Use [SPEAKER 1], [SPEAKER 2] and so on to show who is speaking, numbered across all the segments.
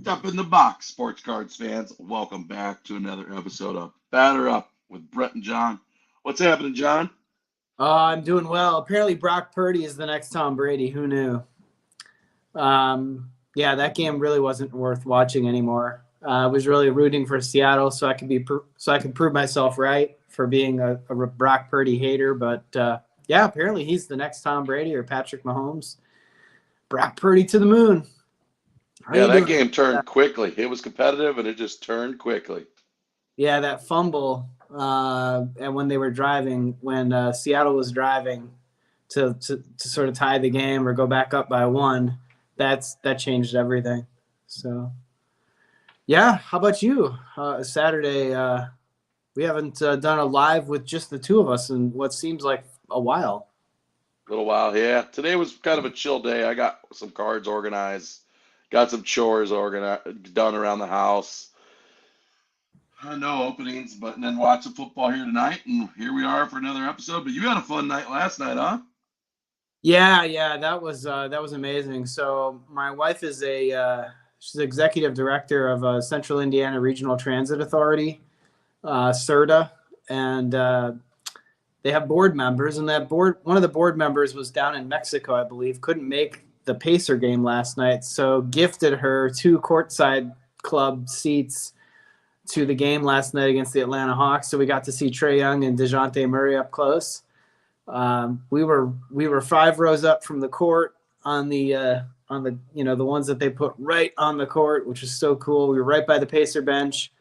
[SPEAKER 1] Step in the box, sports cards fans. Welcome back to another episode of Batter Up with Brett and John. What's happening, John?
[SPEAKER 2] I'm doing well. Apparently, Brock Purdy is the next Tom Brady. Who knew? Yeah, that game really wasn't worth watching anymore. I was really rooting for Seattle so I could prove myself right for being a Brock Purdy hater. But yeah, apparently he's the next Tom Brady or Patrick Mahomes. Brock Purdy to the moon. How
[SPEAKER 1] Yeah,
[SPEAKER 2] you
[SPEAKER 1] that
[SPEAKER 2] doing?
[SPEAKER 1] game turned quickly. It was competitive and it just turned quickly.
[SPEAKER 2] Yeah, that fumble and when they were driving, when Seattle was driving to sort of tie the game or go back up by one, that changed everything. So yeah, how about you? Saturday, we haven't done a live with just the two of us in what seems like a while.
[SPEAKER 1] A little while, yeah. Today was kind of a chill day. I got some cards organized, got some chores organized, done around the house. No openings, but then watch some football here tonight, and here we are for another episode. But you had a fun night last night, huh?
[SPEAKER 2] Yeah, that was amazing. So my wife is she's executive director of Central Indiana Regional Transit Authority, CERTA, and they have board members, and one of the board members was down in Mexico, I believe, couldn't make the Pacer game last night, so gifted her two courtside club seats to the game last night against the Atlanta Hawks. So we got to see Trae Young and DeJounte Murray up close. We were 5 rows up from the court on the the ones that they put right on the court, which was so cool. We were right by the Pacer bench.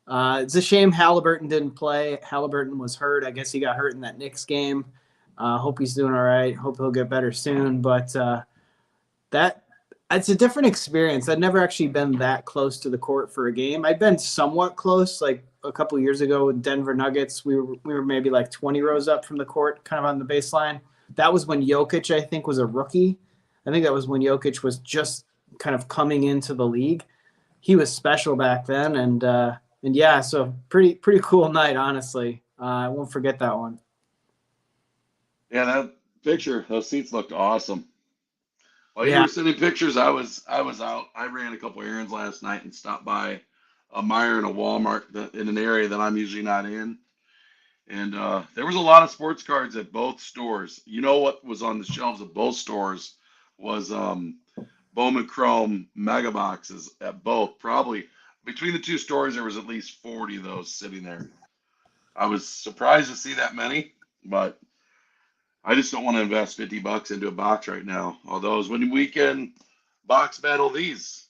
[SPEAKER 2] It's a shame Halliburton didn't play. Halliburton was hurt. I guess he got hurt in that Knicks game. Hope he's doing all right. Hope he'll get better soon. But that it's a different experience. I'd never actually been that close to the court for a game. I'd been somewhat close, like a couple of years ago with Denver Nuggets. We were maybe like 20 rows up from the court, kind of on the baseline. That was when Jokic, I think, was a rookie. I think that was when Jokic was just kind of coming into the league. He was special back then, and yeah, so pretty cool night, honestly. I won't forget that one.
[SPEAKER 1] Yeah, that picture, those seats looked awesome. While you
[SPEAKER 2] Yeah,
[SPEAKER 1] were sending pictures, I was out. I ran a couple errands last night and stopped by a Meijer and a Walmart in an area that I'm usually not in. And there was a lot of sports cards at both stores. You know what was on the shelves of both stores was Bowman Chrome mega boxes at both. Probably between the two stores, there was at least 40 of those sitting there. I was surprised to see that many, but I just don't want to invest $50 into a box right now. Although as when we can box battle these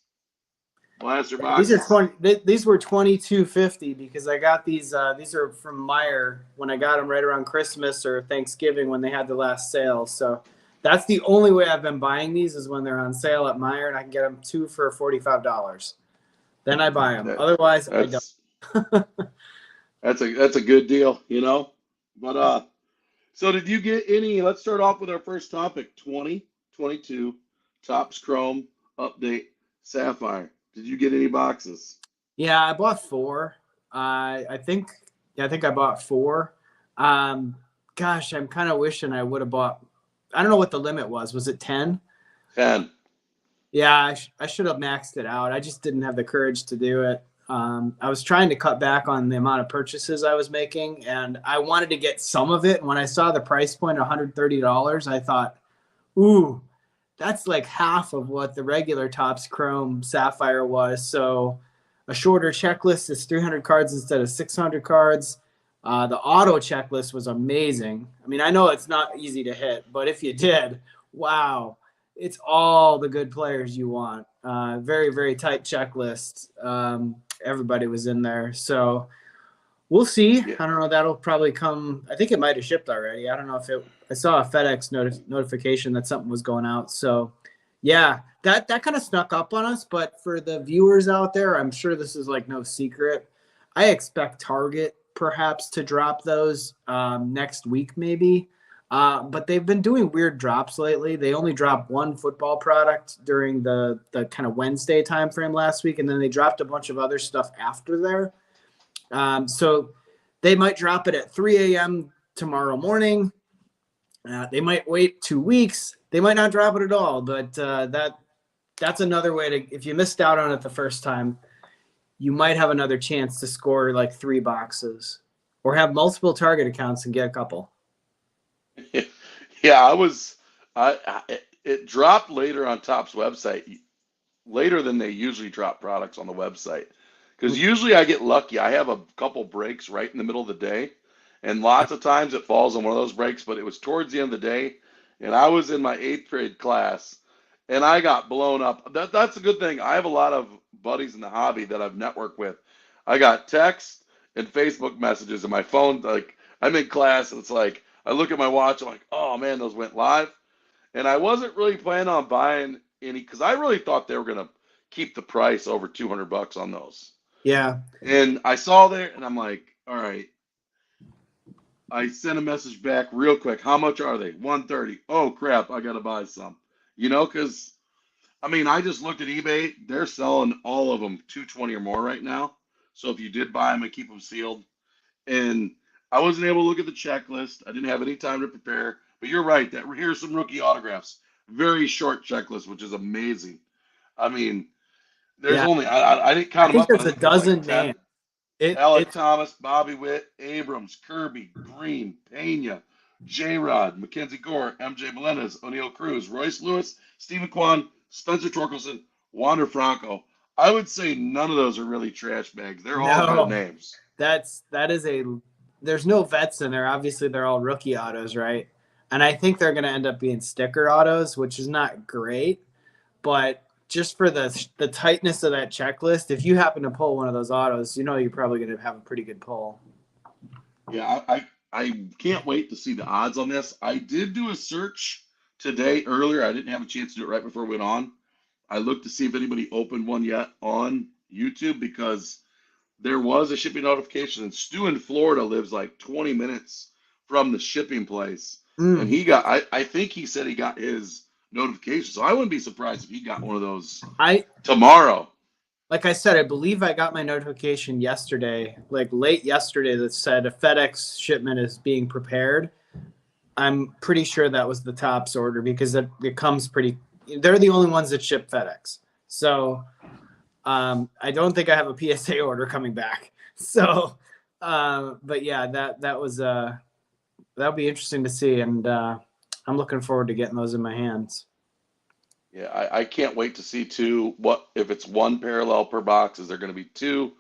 [SPEAKER 1] blaster
[SPEAKER 2] these are
[SPEAKER 1] boxes.
[SPEAKER 2] 20. These were 22.50 because I got these. These are from Meyer when I got them right around Christmas or Thanksgiving when they had the last sale. So that's the only way I've been buying these is when they're on sale at Meyer and I can get them two for $45. Then I buy them.
[SPEAKER 1] That
[SPEAKER 2] Otherwise, I don't.
[SPEAKER 1] that's that's a good deal, you know. But so did you get any? Let's start off with our first topic: 2022 Topps Chrome update Sapphire. Did you get any boxes?
[SPEAKER 2] Yeah, I bought four. I think. Yeah, I think I bought four. Um, Gosh, I'm kind of wishing I would have bought. I don't know what the limit was. Was it 10?
[SPEAKER 1] 10.
[SPEAKER 2] Yeah, I should have maxed it out. I just didn't have the courage to do it. I was trying to cut back on the amount of purchases I was making, and I wanted to get some of it. And when I saw the price point, $130, I thought, ooh, that's like half of what the regular Topps Chrome Sapphire was. So a shorter checklist is 300 cards instead of 600 cards. The auto checklist was amazing. I mean, I know it's not easy to hit, but if you did, wow, it's all the good players you want. Very, very tight checklist. Everybody was in there. So we'll see.
[SPEAKER 1] Yeah.
[SPEAKER 2] I don't know. That'll probably come. I think it might have shipped already. I don't know if it. I saw a FedEx notification that something was going out. So yeah, that kind of snuck up on us. But for the viewers out there, I'm sure this is like no secret. I expect Target perhaps to drop those next week, maybe. But they've been doing weird drops lately. They only dropped one football product during the kind of Wednesday timeframe last week, and then they dropped a bunch of other stuff after there. So they might drop it at 3 a.m. tomorrow morning. They might wait 2 weeks. They might not drop it at all, but that's another way to, if you missed out on it the first time, you might have another chance to score like 3 boxes or have multiple target accounts and get a couple.
[SPEAKER 1] Yeah, it dropped later on Topps website, later than they usually drop products on the website. Because usually I get lucky. I have a couple breaks right in the middle of the day, and lots of times it falls on one of those breaks, but it was towards the end of the day, and I was in my 8th grade class, and I got blown up. That's a good thing. I have a lot of buddies in the hobby that I've networked with. I got texts and Facebook messages, and my phone, like, I'm in class, and it's like, I look at my watch, I'm like, oh man, those went live. And I wasn't really planning on buying any because I really thought they were gonna keep the price over $200 on those.
[SPEAKER 2] Yeah.
[SPEAKER 1] And I saw there, and I'm like, all right. I sent a message back real quick. How much are they? 130. Oh crap! I gotta buy some. Because I mean, I just looked at eBay. They're selling all of them 220 or more right now. So if you did buy them and keep them sealed, and I wasn't able to look at the checklist. I didn't have any time to prepare. But you're right. That here's some rookie autographs. Very short checklist, which is amazing. I mean, there's
[SPEAKER 2] Yeah.
[SPEAKER 1] only I didn't
[SPEAKER 2] I
[SPEAKER 1] count them
[SPEAKER 2] think
[SPEAKER 1] up, but
[SPEAKER 2] there's
[SPEAKER 1] I
[SPEAKER 2] a
[SPEAKER 1] think there's like
[SPEAKER 2] dozen
[SPEAKER 1] 10.
[SPEAKER 2] names. It's
[SPEAKER 1] Alec Thomas, Bobby Witt, Abrams, Kirby, Green, Pena, J-Rod, Mackenzie Gore, MJ Melendez, O'Neal Cruz, Royce Lewis, Stephen Kwan, Spencer Torkelson, Wander Franco. I would say none of those are really trash bags. They're all good
[SPEAKER 2] no,
[SPEAKER 1] names.
[SPEAKER 2] there's no vets in there. Obviously, they're all rookie autos, right? And I think they're going to end up being sticker autos, which is not great. But just for the tightness of that checklist, if you happen to pull one of those autos, you're probably going to have a pretty good pull.
[SPEAKER 1] Yeah, I can't wait to see the odds on this. I did do a search today earlier. I didn't have a chance to do it right before we went on. I looked to see if anybody opened one yet on YouTube because there was a shipping notification. And Stu in Florida lives like 20 minutes from the shipping place. And I think he said he got his notification. So I wouldn't be surprised if he got one of those tomorrow.
[SPEAKER 2] Like I said, I believe I got my notification yesterday, like late yesterday, that said a FedEx shipment is being prepared. I'm pretty sure that was the Topps order because it comes they're the only ones that ship FedEx. So I don't think I have a PSA order coming back. So, but yeah, that was that'll be interesting to see, and I'm looking forward to getting those in my hands.
[SPEAKER 1] Yeah, I can't wait to see two. What if it's one parallel per box? Is there going to be two?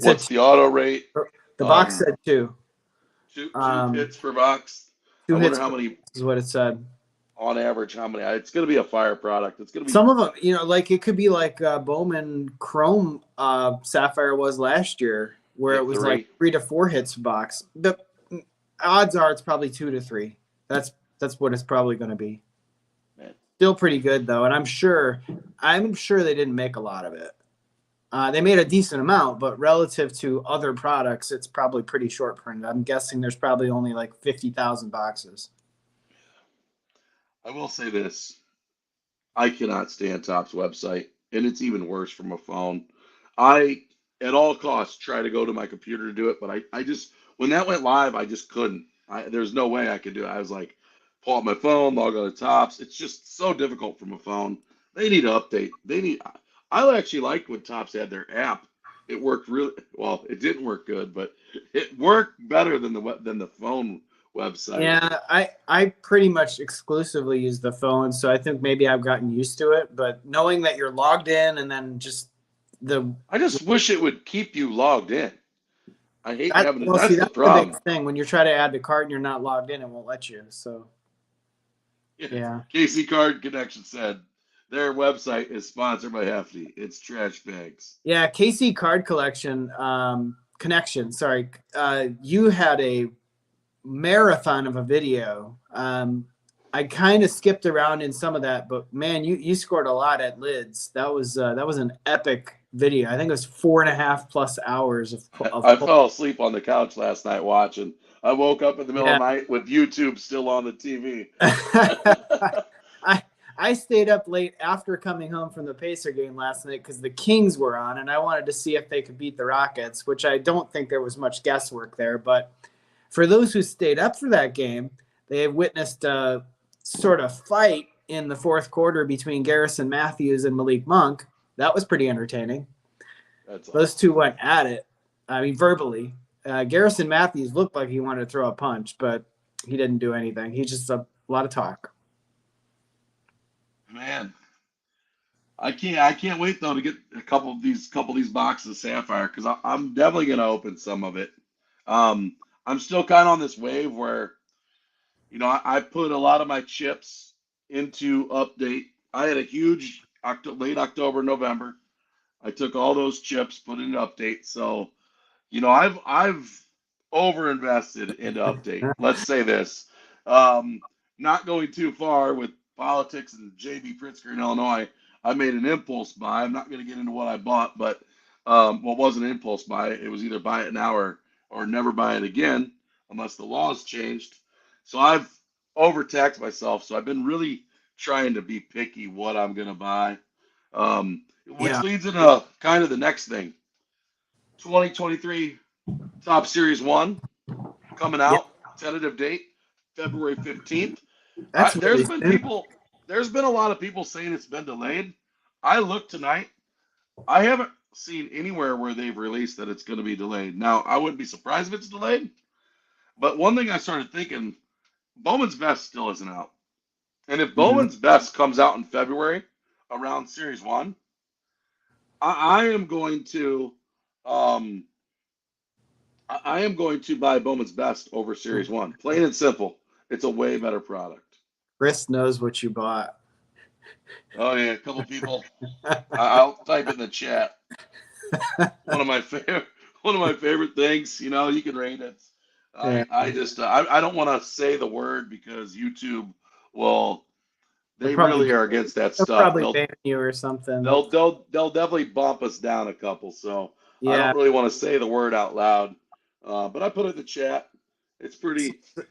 [SPEAKER 1] What's the auto rate?
[SPEAKER 2] The box said 2.
[SPEAKER 1] Two hits per box.
[SPEAKER 2] 2
[SPEAKER 1] I
[SPEAKER 2] hits
[SPEAKER 1] wonder how many
[SPEAKER 2] is what it said.
[SPEAKER 1] On average, how many? It's going to be a fire product. It's going to be
[SPEAKER 2] some of them, like it could be like Bowman Chrome Sapphire was last year, where it was like 3 to 4 hits a box. The odds are it's probably 2 to 3. That's what it's probably going to be.
[SPEAKER 1] Man.
[SPEAKER 2] Still pretty good though, and I'm sure they didn't make a lot of it. They made a decent amount, but relative to other products, it's probably pretty short printed. I'm guessing there's probably only like 50,000 boxes.
[SPEAKER 1] I will say this. I cannot stand Topps website, and it's even worse from a phone. I, at all costs, try to go to my computer to do it, but I just, when that went live, I just couldn't. There's no way I could do it. I was like, pull out my phone, log on to Topps. It's just so difficult from a phone. They need to update. I actually liked when Topps had their app. It worked really well. It didn't work good, but it worked better than the phone website.
[SPEAKER 2] Yeah, I pretty much exclusively use the phone, so I think maybe I've gotten used to it. But knowing that you're logged in and then
[SPEAKER 1] I just wish it would keep you logged in. I hate having
[SPEAKER 2] that's
[SPEAKER 1] the problem.
[SPEAKER 2] The big thing. When you try to add the card and you're not logged in, it won't let you. So yeah.
[SPEAKER 1] KC Card Connection said their website is sponsored by Hefty. It's trash bags.
[SPEAKER 2] Yeah, KC Card Connection. Sorry, you had a marathon of a video. I kind of skipped around in some of that, but man, you scored a lot at Lids. That was an epic video. I think it was 4.5+ hours of
[SPEAKER 1] I fell asleep on the couch last night watching. I woke up in the middle of the night with YouTube still on the TV.
[SPEAKER 2] I stayed up late after coming home from the Pacer game last night because the Kings were on, and I wanted to see if they could beat the Rockets, which I don't think there was much guesswork there. But for those who stayed up for that game, they have witnessed a sort of fight in the fourth quarter between Garrison Matthews and Malik Monk. That was pretty entertaining.
[SPEAKER 1] That's
[SPEAKER 2] Those
[SPEAKER 1] awesome.
[SPEAKER 2] two went at it. I mean, verbally. Garrison Matthews looked like he wanted to throw a punch, but he didn't do anything. He just a lot of talk.
[SPEAKER 1] Man, I can't wait though to get a couple of these boxes of Sapphire because I'm definitely gonna open some of it. I'm still kind of on this wave where I put a lot of my chips into update. I had a huge late October, November. I took all those chips, put it into update. So I've overinvested into update. Let's say this. Um, Not going too far with politics and JB Pritzker in Illinois. I made an impulse buy. I'm not going to get into what I bought, but what was an impulse buy? It was either buy it now or never buy it again, unless the laws changed. So I've overtaxed myself. So I've been really trying to be picky what I'm going to buy, which
[SPEAKER 2] Yeah.
[SPEAKER 1] leads into kind of the next thing. 2023 Top Series 1 coming
[SPEAKER 2] Yeah.
[SPEAKER 1] out. Tentative date, February 15th.
[SPEAKER 2] That's
[SPEAKER 1] There's
[SPEAKER 2] really
[SPEAKER 1] been
[SPEAKER 2] soon.
[SPEAKER 1] there's been a lot of people saying it's been delayed. I looked tonight. I haven't seen anywhere where they've released that it's going to be delayed. Now, I wouldn't be surprised if it's delayed, but one thing I started thinking, Bowman's Best still isn't out. And if
[SPEAKER 2] Mhm.
[SPEAKER 1] Bowman's Best comes out in February around Series 1, I am going to um, I am going to buy Bowman's Best over Series 1. Plain and simple. It's a way better product.
[SPEAKER 2] Chris knows what you bought.
[SPEAKER 1] Oh yeah, a couple people. I'll type it in the chat. One of my favorite one of my favorite things. You can rate it.
[SPEAKER 2] Yeah.
[SPEAKER 1] I don't want to say the word because YouTube will
[SPEAKER 2] They'll
[SPEAKER 1] they
[SPEAKER 2] probably
[SPEAKER 1] really are against that
[SPEAKER 2] they'll
[SPEAKER 1] stuff.
[SPEAKER 2] probably
[SPEAKER 1] They'll
[SPEAKER 2] ban you or something.
[SPEAKER 1] they'll they'll they'll definitely bump us down a couple. So I
[SPEAKER 2] Yeah.
[SPEAKER 1] don't really want to say the word out loud. But I put it in the chat. It's pretty. I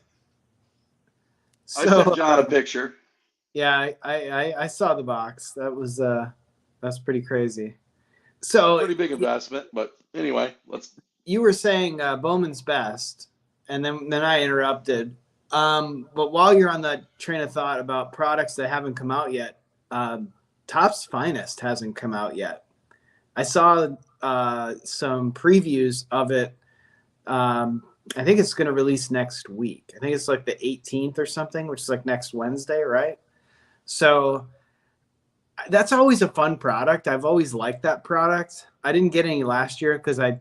[SPEAKER 1] sent
[SPEAKER 2] So
[SPEAKER 1] John a picture.
[SPEAKER 2] yeah, I saw the box. That's pretty crazy. So
[SPEAKER 1] Pretty big investment, but anyway, let's.
[SPEAKER 2] you were saying Bowman's Best, and then I interrupted. But while you're on that train of thought about products that haven't come out yet, Top's Finest hasn't come out yet. I saw some previews of it. I think it's going to release next week. I think it's like the 18th or something, which is like next Wednesday, right? So that's always a fun product. I've always liked that product. I didn't get any last year because I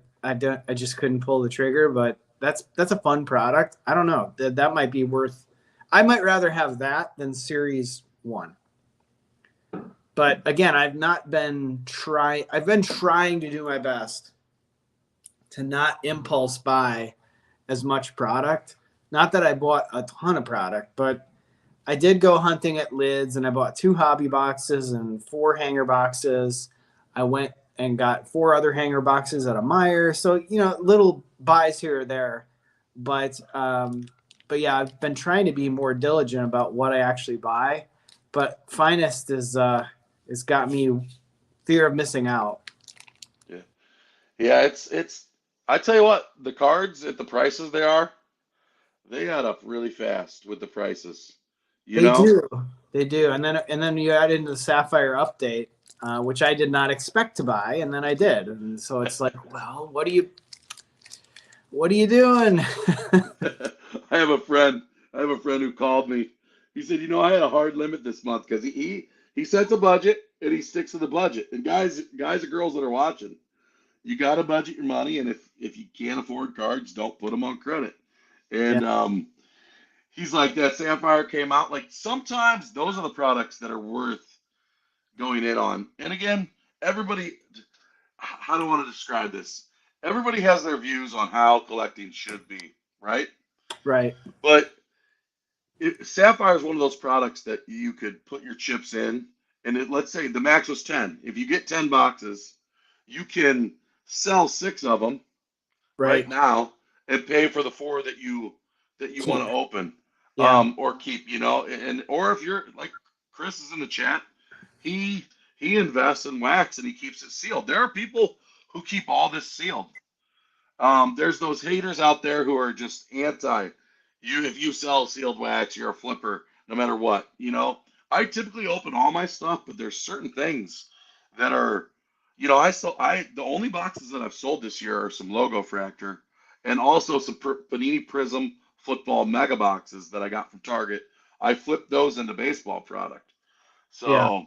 [SPEAKER 2] just couldn't pull the trigger, but that's a fun product. I don't know. That might be worth. I might rather have that than Series 1. But again, I've been trying to do my best to not impulse buy as much product. Not that I bought a ton of product, but I did go hunting at Lids and I bought 2 hobby boxes and 4 hanger boxes. I went and got 4 other hanger boxes at a Meyer. So, little buys here or there. But yeah, I've been trying to be more diligent about what I actually buy. But Finest has got me fear of missing out.
[SPEAKER 1] Yeah, yeah. It's. I tell you what, the cards at the prices they add up really fast with the prices. You
[SPEAKER 2] They
[SPEAKER 1] know.
[SPEAKER 2] do. They do. And then you add into the Sapphire update, which I did not expect to buy, and then I did. And so it's like, well, what are you doing?
[SPEAKER 1] I have a friend. I have a friend who called me. He said, I had a hard limit this month because he sets a budget and he sticks to the budget. And guys and girls that are watching, you got to budget your money, and if you can't afford cards, don't put them on credit.
[SPEAKER 2] Yeah.
[SPEAKER 1] And he's like, that Sapphire came out. Like sometimes those are the products that are worth going in on. And again, everybody, how do I want to describe this? Everybody has their views on how collecting should be, right?
[SPEAKER 2] Right.
[SPEAKER 1] But Sapphire is one of those products that you could put your chips in, and let's say the max was 10. If you get 10 boxes, you can sell 6 of them right
[SPEAKER 2] Right.
[SPEAKER 1] now and pay for the 4 that you want to
[SPEAKER 2] Keep.
[SPEAKER 1] open,
[SPEAKER 2] Yeah.
[SPEAKER 1] or keep, and or if you're like Chris is in the chat, he invests in wax and he keeps it sealed. There are people who keep all this sealed. There's those haters out there who are just anti you. If you sell sealed wax, you're a flipper, no matter what. I typically open all my stuff, but there's certain things that are, I the only boxes that I've sold this year are some Logo Fractor and also some Panini Prism football mega boxes that I got from Target. I flipped those into baseball product.
[SPEAKER 2] Yeah.
[SPEAKER 1] So,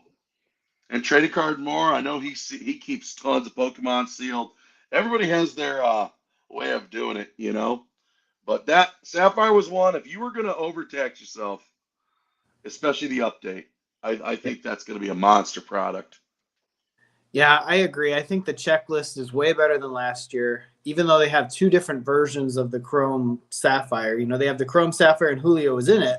[SPEAKER 1] and trading card more, I know he keeps tons of Pokemon sealed. Everybody has their way of doing it, But that Sapphire was one. If you were going to overtax yourself, especially the update, I think that's going to be a monster product.
[SPEAKER 2] Yeah, I agree. I think the checklist is way better than last year, even though they have two different versions of the Chrome Sapphire. They have the Chrome Sapphire and Julio was in it,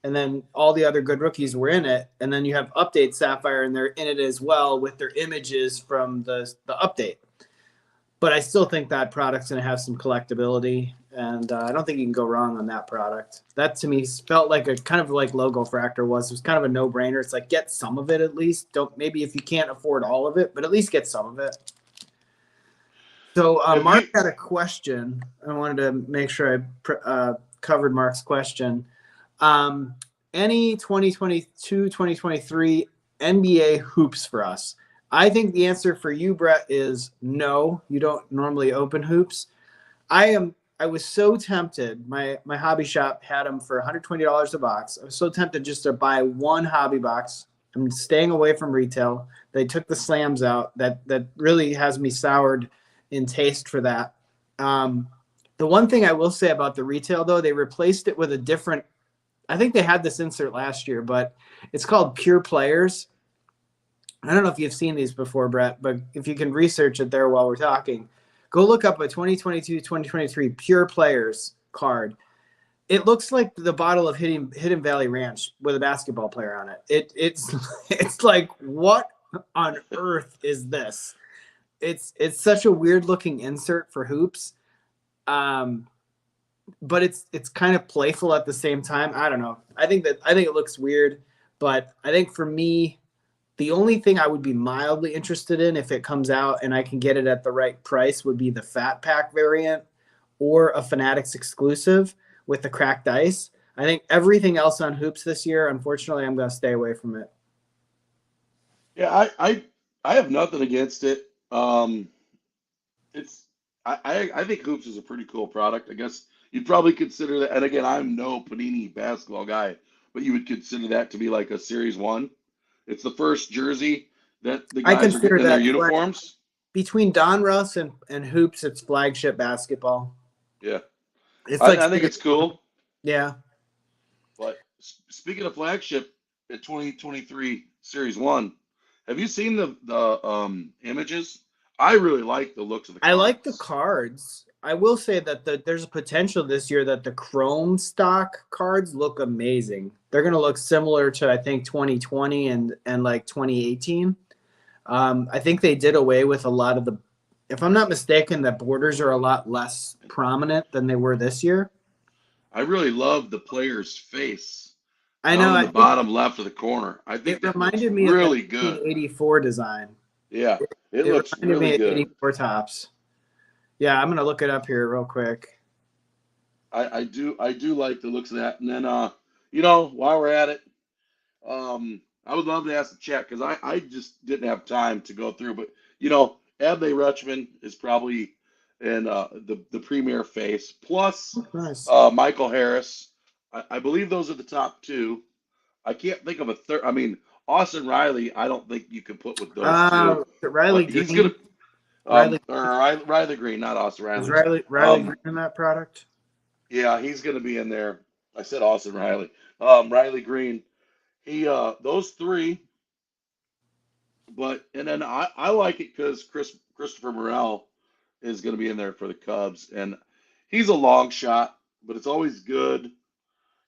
[SPEAKER 2] and then all the other good rookies were in it. And then you have Update Sapphire, and they're in it as well with their images from the update. But I still think that product's going to have some collectability, and I don't think you can go wrong on that product. That to me felt like a kind of like Logo Fractor was. It was kind of a no-brainer. It's like get some of it at least. Don't maybe if you can't afford all of it, but at least get some of it. So
[SPEAKER 1] Have
[SPEAKER 2] Mark
[SPEAKER 1] you?
[SPEAKER 2] had a question. I wanted to make sure I covered Mark's question. Any 2022, 2023 NBA hoops for us? I think the answer for you, Brett, is no. You don't normally open hoops. I was so tempted. My hobby shop had them for $120 a box. I was so tempted just to buy one hobby box. I'm staying away from retail. They took the slams out. That really has me soured in taste for that. The one thing I will say about the retail though, they replaced it with a different. I think they had this insert last year, but it's called Pure Players. I don't know if you've seen these before, Brett, but if you can research it there while we're talking, go look up a 2022, 2023 Pure Players card. It looks like the bottle of Hidden Valley Ranch with a basketball player on it. It's like, what on earth is this? It's such a weird looking insert for hoops. But it's kind of playful at the same time. I don't know. I think it looks weird, but I think for me, the only thing I would be mildly interested in if it comes out and I can get it at the right price would be the Fat Pack variant or a Fanatics exclusive with the cracked ice. I think everything else on hoops this year, unfortunately, I'm going to stay away from it.
[SPEAKER 1] Yeah, I have nothing against it. It's I think hoops is a pretty cool product. I guess you'd probably consider that. And again, I'm no Panini basketball guy, but you would consider that to be like a Series One. It's the first jersey that the
[SPEAKER 2] I
[SPEAKER 1] guys are
[SPEAKER 2] consider
[SPEAKER 1] getting in their
[SPEAKER 2] that
[SPEAKER 1] uniforms.
[SPEAKER 2] between Don Russ and hoops, it's flagship basketball.
[SPEAKER 1] Yeah,
[SPEAKER 2] It's like,
[SPEAKER 1] I think it's cool.
[SPEAKER 2] yeah.
[SPEAKER 1] But speaking of flagship at 2023 Series One, have you seen the images? I really like the looks of the
[SPEAKER 2] I like the
[SPEAKER 1] cards.
[SPEAKER 2] cards. I will say that there's a potential this year that the Chrome stock cards look amazing. They're going to look similar to I think 2020 and like 2018. I think they did away with a lot of the, if I'm not mistaken, the borders are a lot less prominent than they were this year.
[SPEAKER 1] I really love the player's face
[SPEAKER 2] I know.
[SPEAKER 1] down in
[SPEAKER 2] I
[SPEAKER 1] the
[SPEAKER 2] think
[SPEAKER 1] bottom left of the corner. I
[SPEAKER 2] it
[SPEAKER 1] think that looks
[SPEAKER 2] reminded me of the
[SPEAKER 1] really good.
[SPEAKER 2] 1984 design.
[SPEAKER 1] Yeah, it
[SPEAKER 2] It
[SPEAKER 1] looks
[SPEAKER 2] reminded
[SPEAKER 1] really
[SPEAKER 2] me of
[SPEAKER 1] good.
[SPEAKER 2] 84 tops. Yeah, I'm going to look it up here real quick.
[SPEAKER 1] I do like the looks of that. And then while we're at it, I would love to ask the chat because I just didn't have time to go through, but Adley Rutschman is probably in the premier face, plus
[SPEAKER 2] Nice.
[SPEAKER 1] Michael Harris. I believe those are the top two. I can't think of a third. I mean, Austin Riley, I don't think you can put with those two,
[SPEAKER 2] Riley
[SPEAKER 1] but he's gonna
[SPEAKER 2] Green. Riley
[SPEAKER 1] or Riley Green, not Austin
[SPEAKER 2] is
[SPEAKER 1] Riley.
[SPEAKER 2] Riley Green in that product?
[SPEAKER 1] Yeah, he's gonna be in there. I said Austin Riley. Riley Green. He those three, but and then I like it because Christopher Morel is gonna be in there for the Cubs, and he's a long shot, but it's always good.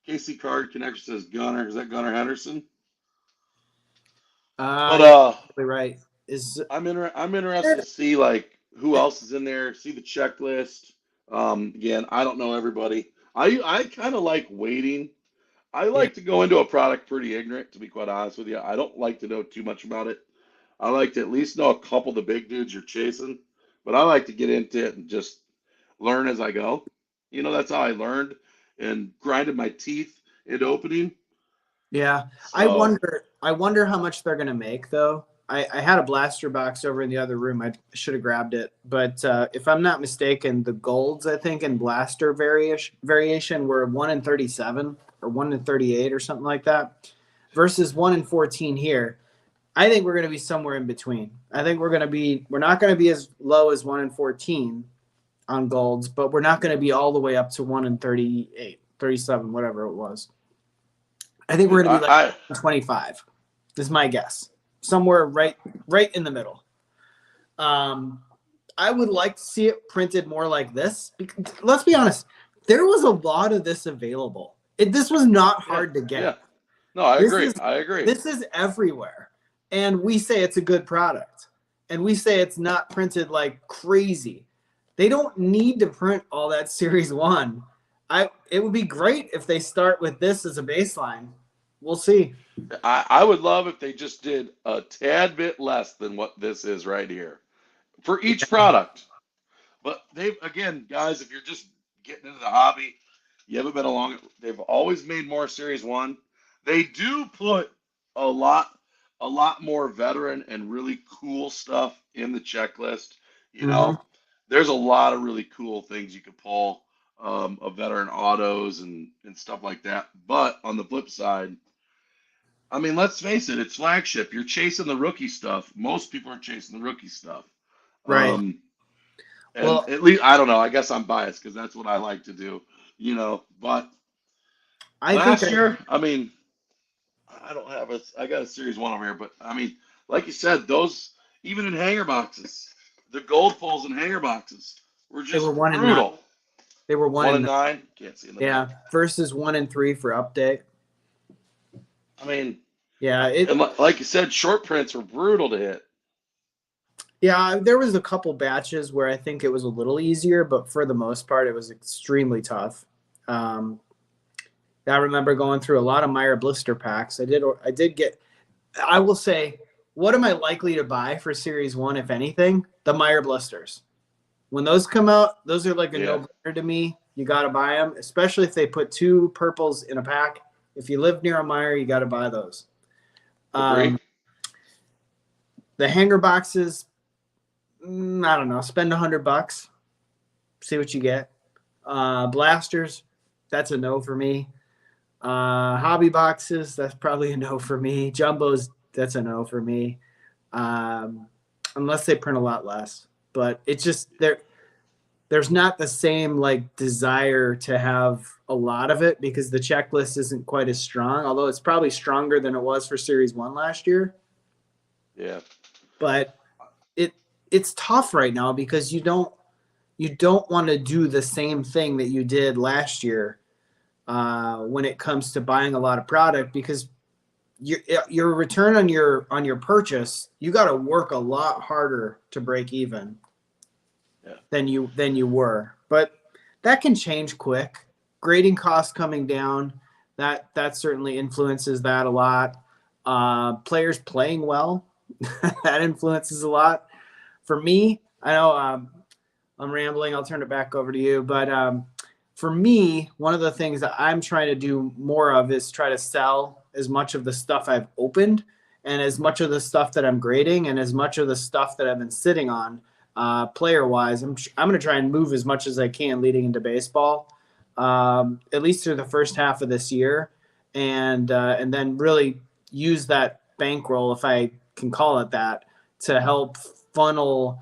[SPEAKER 1] Casey Card Connection says Gunner. Is that Gunnar Henderson? But
[SPEAKER 2] Yeah, probably right. Is
[SPEAKER 1] I'm interested to see like who else is in there. See the checklist. Again, I don't know everybody. I kind of like waiting. I
[SPEAKER 2] yeah.
[SPEAKER 1] like to go into a product pretty ignorant, to be quite honest with you. I don't like to know too much about it. I like to at least know a couple of the big dudes you're chasing, but I like to get into it and just learn as I go. That's how I learned and grinded my teeth into opening.
[SPEAKER 2] Yeah,
[SPEAKER 1] So
[SPEAKER 2] I wonder how much they're gonna make though. I had a blaster box over in the other room. I should have grabbed it, but if I'm not mistaken, the golds I think in blaster variation were 1 in 37 or 1 in 38 or something like that, versus 1 in 14 here. I think we're gonna be somewhere in between. I think we're not gonna be as low as 1 in 14 on golds, but we're not gonna be all the way up to 1 in 38, 37, whatever it was. I think we're going to be like
[SPEAKER 1] I
[SPEAKER 2] 25 is my guess. Somewhere right in the middle. I would like to see it printed more like this. Because, let's be honest, there was a lot of this available. This was not
[SPEAKER 1] yeah,
[SPEAKER 2] hard to
[SPEAKER 1] yeah.
[SPEAKER 2] get.
[SPEAKER 1] No, I
[SPEAKER 2] This
[SPEAKER 1] agree.
[SPEAKER 2] is
[SPEAKER 1] I agree.
[SPEAKER 2] this is everywhere. And we say it's a good product. And we say it's not printed like crazy. They don't need to print all that series 1. It would be great if they start with this as a baseline. We'll see.
[SPEAKER 1] I would love if they just did a tad bit less than what this is right here for each product. But they've, again, guys, if you're just getting into the hobby, you haven't been along, they've always made more Series 1. They do put a lot, a lot more veteran and really cool stuff in the checklist. You
[SPEAKER 2] Mm-hmm.
[SPEAKER 1] know, there's a lot of really cool things you could pull of veteran autos and stuff like that. But on the flip side, I mean, let's face it, it's flagship. You're chasing the rookie stuff. Most people are chasing the rookie stuff.
[SPEAKER 2] Right.
[SPEAKER 1] Um, and
[SPEAKER 2] Well,
[SPEAKER 1] at least, I don't know, I guess I'm biased because that's what I like to do, But
[SPEAKER 2] I think
[SPEAKER 1] last year, I mean, I got a Series 1 over here, but I mean, like you said, those, even in hanger boxes, the gold pulls in hanger boxes were
[SPEAKER 2] they were
[SPEAKER 1] just
[SPEAKER 2] 1 in 9.
[SPEAKER 1] brutal.
[SPEAKER 2] They were one
[SPEAKER 1] One
[SPEAKER 2] in
[SPEAKER 1] and
[SPEAKER 2] 9.
[SPEAKER 1] nine, can't see in the
[SPEAKER 2] Yeah.
[SPEAKER 1] back.
[SPEAKER 2] Versus 1 in 3 for update.
[SPEAKER 1] I mean,
[SPEAKER 2] Yeah.
[SPEAKER 1] and like you said, short prints were brutal to hit.
[SPEAKER 2] Yeah. There was a couple batches where I think it was a little easier, but for the most part, it was extremely tough. Um, I remember going through a lot of Meyer blister packs. I did get. I will say, what am I likely to buy for Series 1, if anything? The Meyer blisters. When those come out, those are like a
[SPEAKER 1] Yeah,
[SPEAKER 2] no-brainer to me. You got to buy them, especially if they put 2 purples in a pack. If you live near a Meyer, you got to buy those.
[SPEAKER 1] agree.
[SPEAKER 2] Um, the hanger boxes, I don't know. Spend $100, see what you get. Blasters, that's a no for me. Hobby boxes, that's probably a no for me. Jumbos, that's a no for me. Um, unless they print a lot less. But it's just there's not the same like desire to have a lot of it because the checklist isn't quite as strong, although it's probably stronger than it was for Series 1 last year.
[SPEAKER 1] Yeah.
[SPEAKER 2] But it it's tough right now because you don't want to do the same thing that you did last year when it comes to buying a lot of product because your return on your purchase, you got to work a lot harder to break even
[SPEAKER 1] Yeah.
[SPEAKER 2] than you were. But that can change quick. Grading costs coming down, that certainly influences that a lot. Players playing well, that influences a lot. For me, I know I'm rambling. I'll turn it back over to you. But for me, one of the things that I'm trying to do more of is try to sell as much of the stuff I've opened and as much of the stuff that I'm grading and as much of the stuff that I've been sitting on player wise. I'm going to try and move as much as I can leading into baseball, at least through the first half of this year. And then really use that bankroll, if I can call it that, to help funnel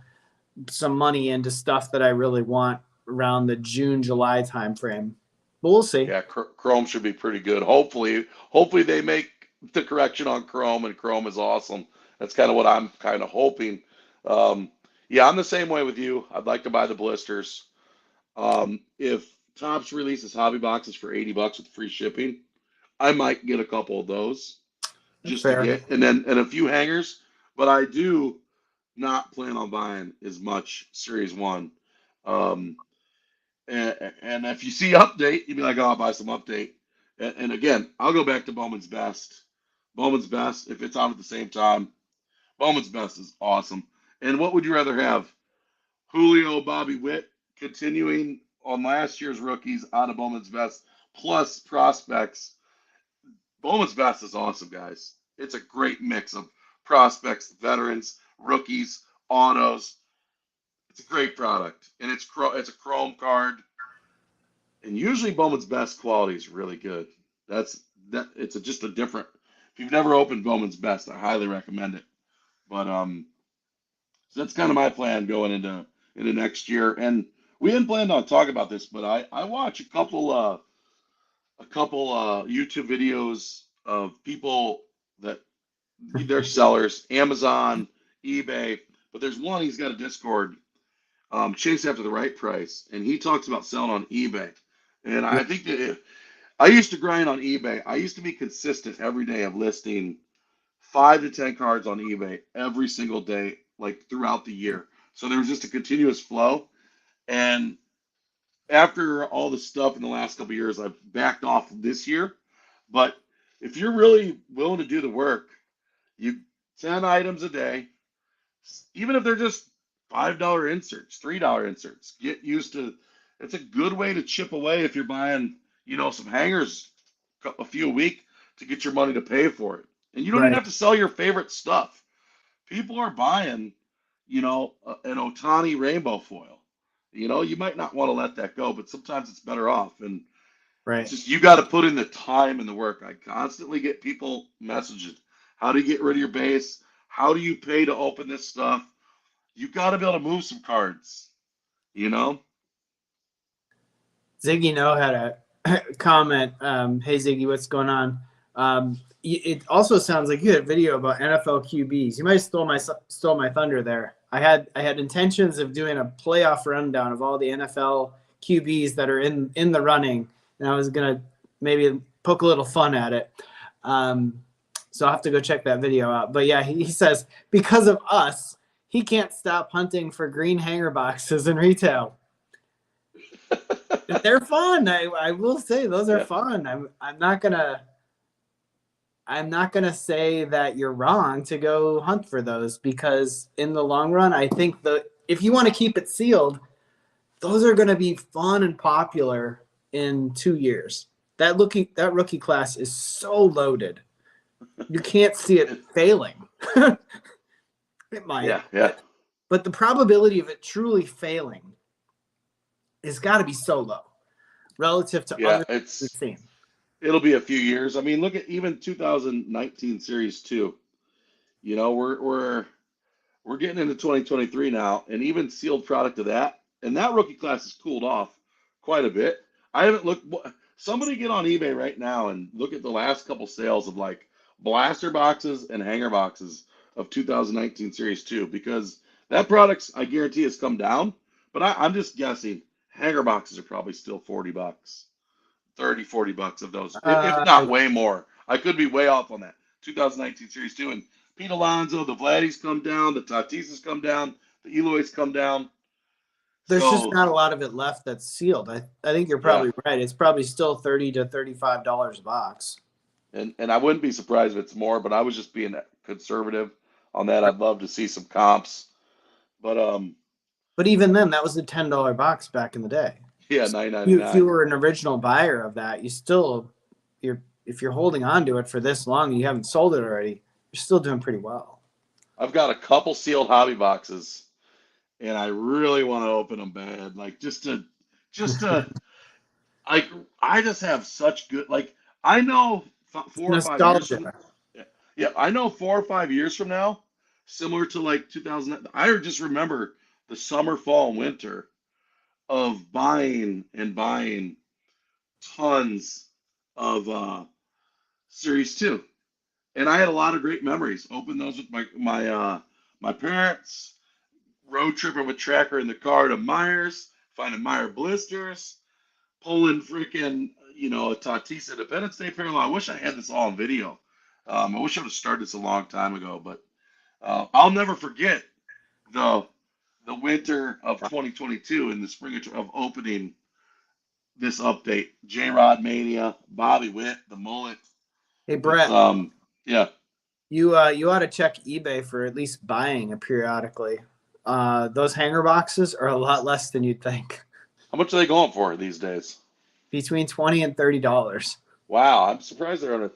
[SPEAKER 2] some money into stuff that I really want around the June, July timeframe. But we'll see.
[SPEAKER 1] Yeah, Chrome should be pretty good. Hopefully they make the correction on Chrome, and Chrome is awesome. That's kind of what I'm kind of hoping. Um, yeah, I'm the same way with you. I'd like to buy the blisters. If Topps releases hobby boxes for $80 with free shipping, I might get a couple of those
[SPEAKER 2] That's
[SPEAKER 1] just to
[SPEAKER 2] fair.
[SPEAKER 1] get, and a few hangers. But I do not plan on buying as much Series 1. Um, and if you see update, you'd be like, oh, I'll buy some update. And again, I'll go back to Bowman's Best. Bowman's Best, if it's out at the same time, Bowman's Best is awesome. And what would you rather have? Julio, Bobby Witt continuing on last year's rookies out of Bowman's Best, plus prospects. Bowman's Best is awesome, guys. It's a great mix of prospects, veterans, rookies, autos. It's a great product, and it's a chrome card. And usually Bowman's Best quality is really good. It's just a different. If you've never opened Bowman's Best, I highly recommend it. But so that's kind of my plan going into next year. And we hadn't planned on talking about this, but I watch a couple YouTube videos of people that they're sellers, Amazon, eBay, but there's one he's got a Discord, Chase After the Right Price, and he talks about selling on eBay. And I think that I used to grind on eBay. I used to be consistent every day of listing 5 to 10 cards on eBay every single day, like throughout the year. So there was just a continuous flow. And after all the stuff in the last couple of years, I've backed off this year. But if you're really willing to do the work, you 10 items a day, even if they're just $5 inserts, $3 inserts, get used to. It's a good way to chip away if you're buying, some hangers a few a week to get your money to pay for it. And you don't even
[SPEAKER 2] Right.
[SPEAKER 1] have to sell your favorite stuff. People are buying, an Otani rainbow foil. You might not want to let that go, but sometimes it's better off. And it's
[SPEAKER 2] Right.
[SPEAKER 1] just you got to put in the time and the work. I constantly get people messages. How do you get rid of your base? How do you pay to open this stuff? You got to be able to move some cards, you know?
[SPEAKER 2] Ziggy know had a comment. Hey Ziggy, what's going on? It also sounds like you had a video about NFL QBs. You might have stole my thunder there. I had intentions of doing a playoff rundown of all the NFL QBs that are in the running, and I was gonna maybe poke a little fun at it. So I'll have to go check that video out. But yeah, he says because of us, he can't stop hunting for green hanger boxes in retail. They're fun. I will say those are fun. I'm not gonna say that you're wrong to go hunt for those, because in the long run, I think if you want to keep it sealed, those are gonna be fun and popular in 2 years. That rookie class is so loaded. You can't see it failing. It might.
[SPEAKER 1] Yeah.
[SPEAKER 2] But the probability of it truly failing has got to be so low relative to
[SPEAKER 1] Yeah,
[SPEAKER 2] other things we've seen.
[SPEAKER 1] it'll be a few years. I mean, look at even 2019 Series 2. We're getting into 2023 now, and even sealed product of that, and that rookie class has cooled off quite a bit. I haven't looked. Somebody get on eBay right now and look at the last couple sales of like blaster boxes and hanger boxes of 2019 Series 2, because that product, I guarantee, has come down. But I'm just guessing hanger boxes are probably still $40, 30, $40 of those, if not way more. I could be way off on that. 2019 Series 2, and Pete Alonso, the Vladdy's come down, the Tatis's come down, the Eloy's come down.
[SPEAKER 2] There's just
[SPEAKER 1] So,
[SPEAKER 2] not a lot of it left that's sealed. I think you're
[SPEAKER 1] yeah.
[SPEAKER 2] probably right. It's probably still $30 to $35 a box.
[SPEAKER 1] And I wouldn't be surprised if it's more, but I was just being conservative on that. I'd love to see some comps. But
[SPEAKER 2] even then, that was a $10 box back in the day.
[SPEAKER 1] yeah,
[SPEAKER 2] So
[SPEAKER 1] $9.99.
[SPEAKER 2] if you were an original buyer of that, if you're holding on to it for this long and you haven't sold it already, you're still doing pretty well.
[SPEAKER 1] I've got a couple sealed hobby boxes, and I really want to open them bad, like just to like I just have such good, like I know 4 or 5 years from
[SPEAKER 2] Nostalgia.
[SPEAKER 1] yeah, I know 4 or 5 years from now, similar to like 2000, I just remember the summer, fall, and winter of buying and buying tons of Series 2. And I had a lot of great memories. Opened those with my parents, road tripping with Tracker in the car to Myers, finding Meyer blisters, pulling freaking, a Tatis Independence Day parallel. I wish I had this all on video. I wish I would have started this a long time ago, but I'll never forget the winter of 2022 and the spring of opening this update. J Rod Mania, Bobby Witt, the mullet.
[SPEAKER 2] Hey
[SPEAKER 1] It's
[SPEAKER 2] Brett,
[SPEAKER 1] yeah.
[SPEAKER 2] you ought to check eBay for at least buying it periodically. Those hanger boxes are a lot less than you'd think.
[SPEAKER 1] How much are they going for these days?
[SPEAKER 2] Between $20 and $30.
[SPEAKER 1] Wow, I'm surprised they're on it.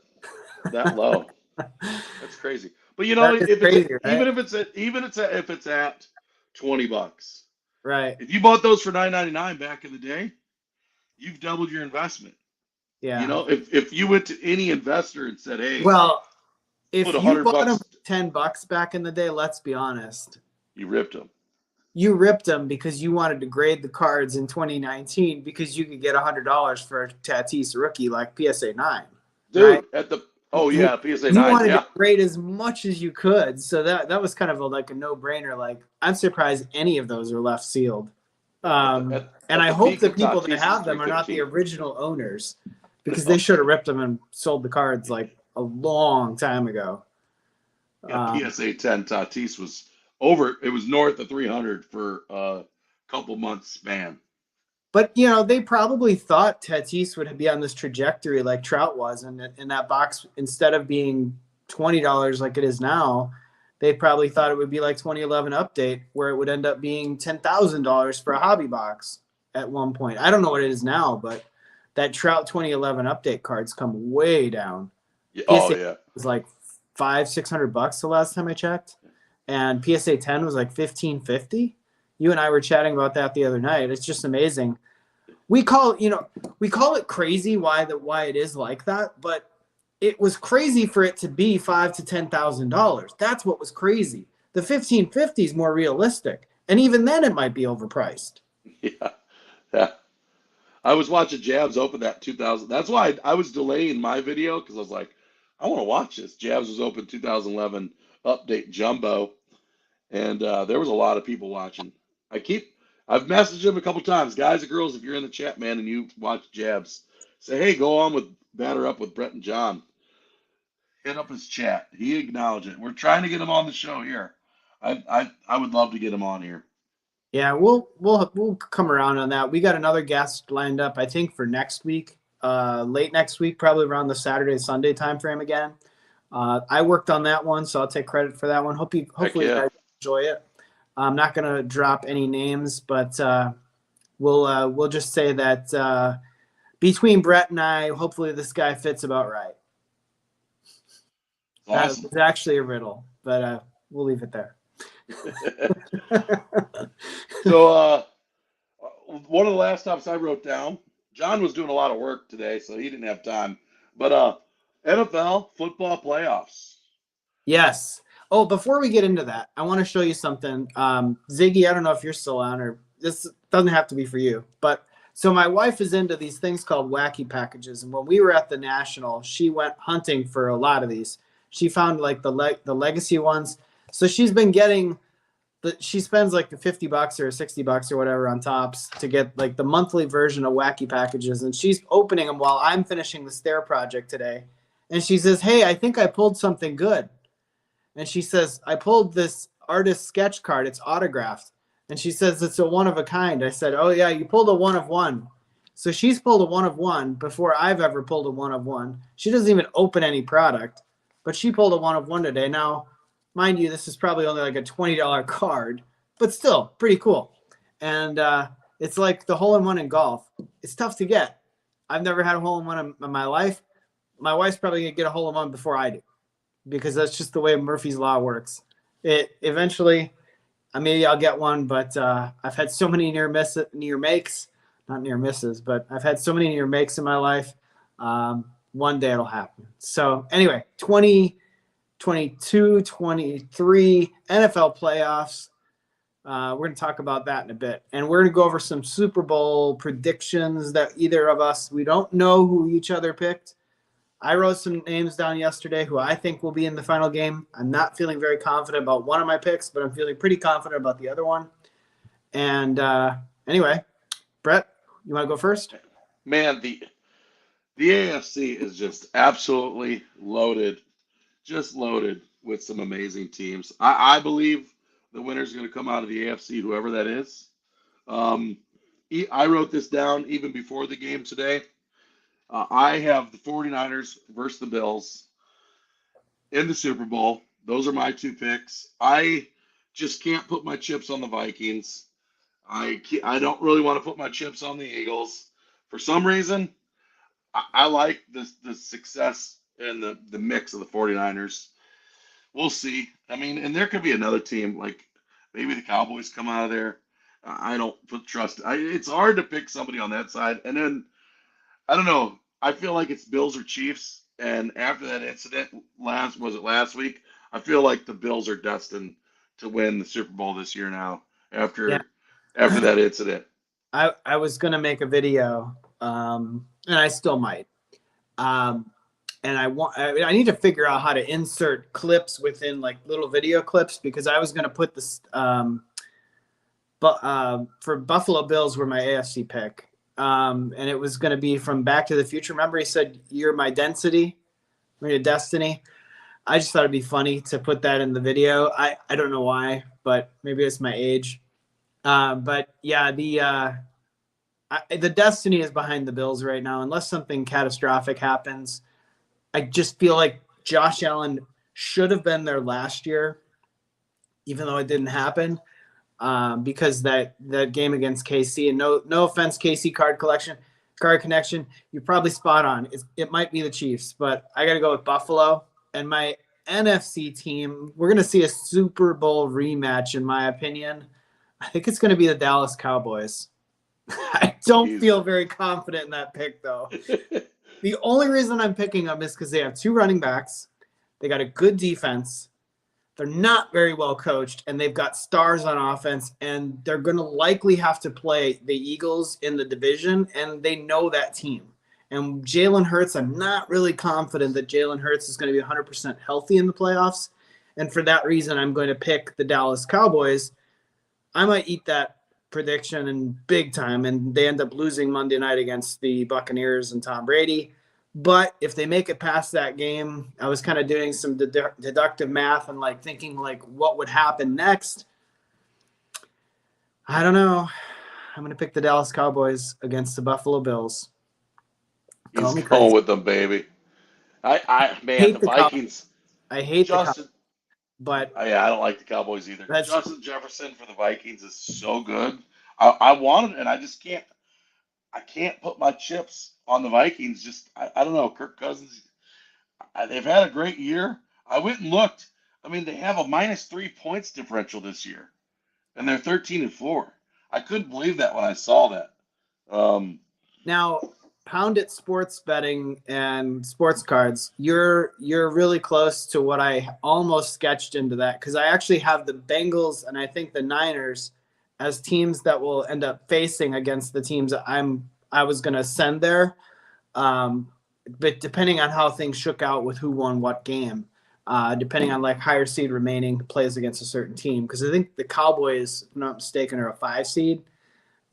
[SPEAKER 1] that low. That's crazy. But
[SPEAKER 2] That is
[SPEAKER 1] if it's
[SPEAKER 2] crazy, right?
[SPEAKER 1] if it's at $20,
[SPEAKER 2] Right.
[SPEAKER 1] if you bought those for 9.99 back in the day, you've doubled your investment.
[SPEAKER 2] Yeah.
[SPEAKER 1] If you went to any investor and said, "Hey,
[SPEAKER 2] Well,
[SPEAKER 1] put
[SPEAKER 2] if
[SPEAKER 1] a
[SPEAKER 2] you
[SPEAKER 1] hundred
[SPEAKER 2] bought them
[SPEAKER 1] bucks,"
[SPEAKER 2] for $10 back in the day, let's be honest,
[SPEAKER 1] you ripped them,
[SPEAKER 2] you ripped them because you wanted to grade the cards in 2019 because you could get $100 for a Tatis rookie like PSA 9, right?
[SPEAKER 1] dude. Oh
[SPEAKER 2] You
[SPEAKER 1] yeah, PSA
[SPEAKER 2] you
[SPEAKER 1] 9,
[SPEAKER 2] wanted to
[SPEAKER 1] yeah.
[SPEAKER 2] grade as much as you could, so that was kind of like a no brainer. Like I'm surprised any of those are left sealed.
[SPEAKER 1] At the at,
[SPEAKER 2] And
[SPEAKER 1] at
[SPEAKER 2] I
[SPEAKER 1] the
[SPEAKER 2] hope
[SPEAKER 1] peak
[SPEAKER 2] the
[SPEAKER 1] of
[SPEAKER 2] people that
[SPEAKER 1] Tatis, it was
[SPEAKER 2] have them are not the
[SPEAKER 1] 315.
[SPEAKER 2] original owners because they
[SPEAKER 1] No.
[SPEAKER 2] should have ripped them and sold the cards like a long time ago.
[SPEAKER 1] Yeah,
[SPEAKER 2] Um,
[SPEAKER 1] PSA 10 Tatis was over. It was north of 300 for a couple months span.
[SPEAKER 2] but they probably thought Tatis would be on this trajectory like Trout was, and in that box instead of being $20 like it is now, they probably thought it would be like 2011 update where it would end up being $10,000 for a hobby box at one point. I don't know what it is now, but that Trout 2011 update cards come way down.
[SPEAKER 1] Yeah, oh
[SPEAKER 2] PSA
[SPEAKER 1] yeah,
[SPEAKER 2] was like $500-600 the last time I checked, and PSA 10 was like 1550. You and I were chatting about that the other night. It's just amazing. We call it crazy why it is like that, but it was crazy for it to be $5,000 to $10,000. That's what was crazy. The 1550 is more realistic, and even then it might be overpriced.
[SPEAKER 1] yeah, yeah. I was watching Jabs open that 2000. That's why I was delaying my video because I was like, I want to watch this. Jabs was open 2011 update jumbo, and there was a lot of people watching. I've messaged him a couple times, guys and girls. If you're in the chat, man, and you watch Jabs, say, hey, go on with batter up with Brett and John. Hit up his chat. He acknowledged it. We're trying to get him on the show here. I would love to get him on here.
[SPEAKER 2] Yeah, we'll come around on that. We got another guest lined up, I think, for next week, late next week, probably around the Saturday Sunday time frame again. I worked on that one, so I'll take credit for that one.
[SPEAKER 1] Heck
[SPEAKER 2] Hopefully you
[SPEAKER 1] yeah.
[SPEAKER 2] guys enjoy it. I'm not gonna drop any names, but we'll just say that between Brett and I, hopefully this guy fits about right.
[SPEAKER 1] It's awesome.
[SPEAKER 2] It's actually a riddle, but we'll leave it there.
[SPEAKER 1] So one of the last topics I wrote down, John was doing a lot of work today, so he didn't have time. But NFL football playoffs.
[SPEAKER 2] Yes. Oh, before we get into that, I want to show you something. Ziggy, I don't know if you're still on, or this doesn't have to be for you, but so my wife is into these things called wacky packages, and when we were at the National, she went hunting for a lot of these. She found like the legacy ones. So she's been getting she spends like the $50 or $60 or whatever on tops to get like the monthly version of wacky packages, and she's opening them while I'm finishing the stair project today. And she says, "Hey, I think I pulled something good." And she says, "I pulled this artist sketch card. It's autographed." And she says, "It's a one of a kind." I said, "Oh, yeah, you pulled a one of one." So she's pulled a one of one before I've ever pulled a one of one. She doesn't even open any product, but she pulled a one of one today. Now, mind you, this is probably only like a $20 card, but still pretty cool. And it's like the hole in one in golf. It's tough to get. I've never had a hole in one in my life. My wife's probably going to get a hole in one before I do, because that's just the way Murphy's Law works. It eventually, maybe I'll get one, but I've had so many near makes, not near misses, but I've had so many near makes in my life. One day it'll happen. So anyway, 2022, 23 NFL playoffs. We're going to talk about that in a bit. And we're going to go over some Super Bowl predictions that either of us, we don't know who each other picked. I wrote some names down yesterday who I think will be in the final game. I'm not feeling very confident about one of my picks, but I'm feeling pretty confident about the other one. And anyway, Brett, you want to go first?
[SPEAKER 1] Man, the AFC is just absolutely loaded, just loaded with some amazing teams. I believe the winner's going to come out of the AFC, whoever that is. I wrote this down even before the game today. I have the 49ers versus the Bills in the Super Bowl. Those are my two picks. I just can't put my chips on the Vikings. I don't really want to put my chips on the Eagles. For some reason, I like the success and the mix of the 49ers. We'll see. I mean, and there could be another team like maybe the Cowboys come out of there. I don't put trust. It's hard to pick somebody on that side. And then I don't know. I feel like it's Bills or Chiefs. And after that incident last week? I feel like the Bills are destined to win the Super Bowl this year now.
[SPEAKER 2] Yeah.
[SPEAKER 1] After that incident.
[SPEAKER 2] I was gonna make a video, and I still might. And I need to figure out how to insert clips within like little video clips because I was gonna put this but for Buffalo Bills were my AFC pick. And it was gonna be from Back to the Future. Remember he said, "You're my density, or your destiny." I just thought it'd be funny to put that in the video. I don't know why, but maybe it's my age. But yeah, the destiny is behind the Bills right now, unless something catastrophic happens. I just feel like Josh Allen should have been there last year, even though it didn't happen, because that game against KC, and no offense, KC card connection, you're probably spot on. It might be the Chiefs, but I got to go with Buffalo. And my NFC team, we're going to see a Super Bowl rematch, in my opinion. I think it's going to be the Dallas Cowboys. I don't feel very confident in that pick, though. The only reason I'm picking them is because they have two running backs. They got a good defense. They're not very well coached, and they've got stars on offense, and they're going to likely have to play the Eagles in the division, and they know that team. And Jalen Hurts, I'm not really confident that Jalen Hurts is going to be 100% healthy in the playoffs. And for that reason, I'm going to pick the Dallas Cowboys. I might eat that prediction in big time, and they end up losing Monday night against the Buccaneers and Tom Brady. But if they make it past that game, I was kind of doing some deductive math and like thinking like what would happen next. I don't know. I'm going to pick the Dallas Cowboys against the Buffalo Bills.
[SPEAKER 1] He's going with them, baby. The Vikings.
[SPEAKER 2] I hate
[SPEAKER 1] Justin,
[SPEAKER 2] the but
[SPEAKER 1] yeah, I don't like the Cowboys either. Justin Jefferson for the Vikings is so good. I want it, and I just can't. I can't put my chips on the Vikings. Just I don't know. Kirk Cousins. They've had a great year. I went and looked. I mean, they have a -3 points differential this year, and they're 13-4. I couldn't believe that when I saw that.
[SPEAKER 2] Now, Pound It sports betting and sports cards, you're really close to what I almost sketched into that, because I actually have the Bengals and I think the Niners as teams that will end up facing against the teams I was going to send there. But depending on how things shook out with who won what game, depending on like higher seed remaining plays against a certain team, because I think the Cowboys, if I'm not mistaken, are a 5 seed.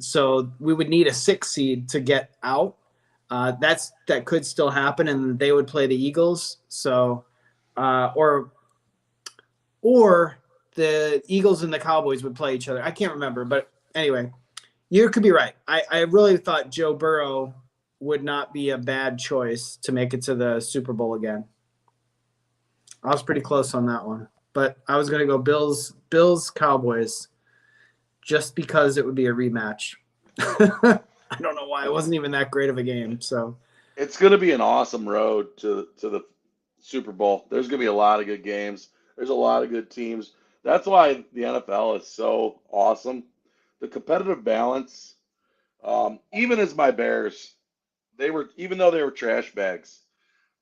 [SPEAKER 2] So we would need a 6 seed to get out. That could still happen, and they would play the Eagles. So, or the Eagles and the Cowboys would play each other. I can't remember, but anyway, you could be right. I really thought Joe Burrow would not be a bad choice to make it to the Super Bowl again. I was pretty close on that one, but I was going to go Bills, Cowboys, just because it would be a rematch. I don't know why. It wasn't even that great of a game. So
[SPEAKER 1] it's going to be an awesome road to the Super Bowl. There's going to be a lot of good games. There's a lot of good teams. That's why the NFL is so awesome. The competitive balance, even as my Bears, even though they were trash bags,